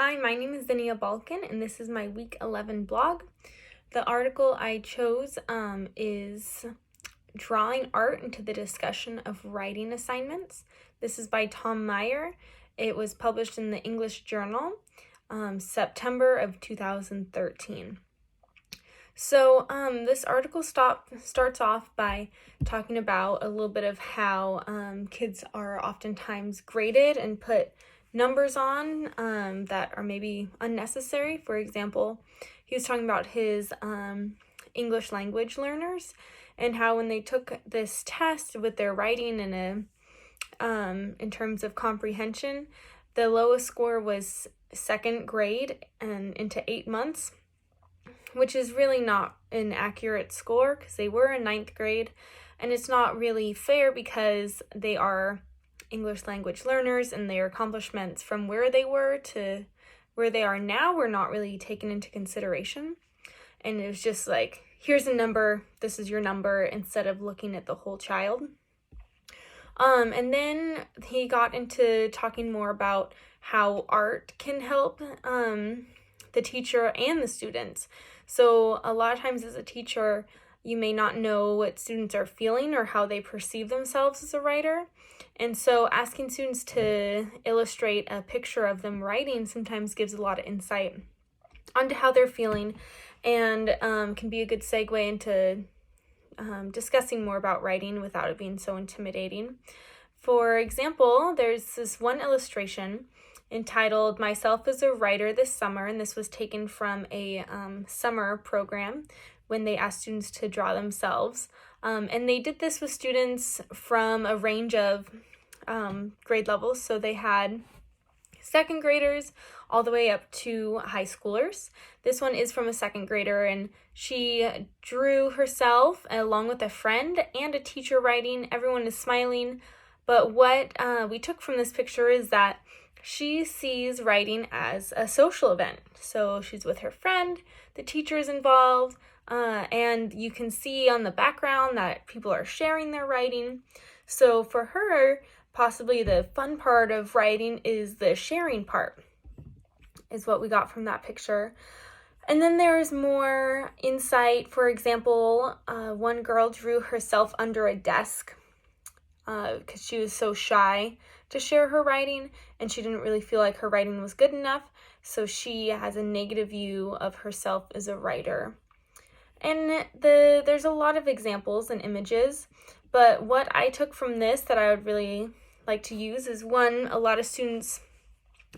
Hi, my name is Zinnia Balkan, and this is my week 11 blog. The article I chose is Drawing Art into the Discussion of Writing Assignments. This is by Tom Meyer. It was published in the English Journal, September of 2013. So this article starts off by talking about a little bit of how kids are oftentimes graded and put numbers on that are maybe unnecessary. For example, he was talking about his English language learners and how when they took this test with their writing in terms of comprehension, the lowest score was second grade and into 8 months, which is really not an accurate score because they were in 9th grade, and it's not really fair because they are English language learners and their accomplishments from where they were to where they are now were not really taken into consideration. And it was just like, here's a number, this is your number, instead of looking at the whole child. And then he got into talking more about how art can help the teacher and the students. So a lot of times as a teacher, you may not know what students are feeling or how they perceive themselves as a writer. And so asking students to illustrate a picture of them writing sometimes gives a lot of insight onto how they're feeling and can be a good segue into discussing more about writing without it being so intimidating. For example, there's this one illustration entitled Myself as a Writer This Summer, and this was taken from a summer program when they asked students to draw themselves. And they did this with students from a range of grade levels. So they had second graders all the way up to high schoolers. This one is from a second grader, and she drew herself along with a friend and a teacher writing. Everyone is smiling. But what we took from this picture is that she sees writing as a social event. So she's with her friend, the teacher is involved, and you can see on the background that people are sharing their writing. So for her, possibly the fun part of writing is the sharing part, is what we got from that picture. And then there's more insight. For example, one girl drew herself under a desk because she was so shy to share her writing, and she didn't really feel like her writing was good enough, so she has a negative view of herself as a writer. And there's a lot of examples and images, but what I took from this that I would really like to use is one, a lot of students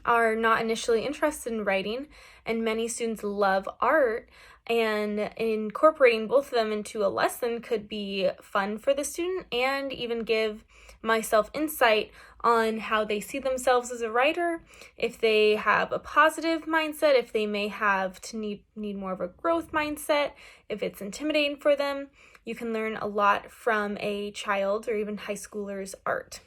are not initially interested in writing, and many students love art, and incorporating both of them into a lesson could be fun for the student and even give myself insight on how they see themselves as a writer, if they have a positive mindset, if they may have to need more of a growth mindset, if it's intimidating for them. You can learn a lot from a child or even high schooler's art.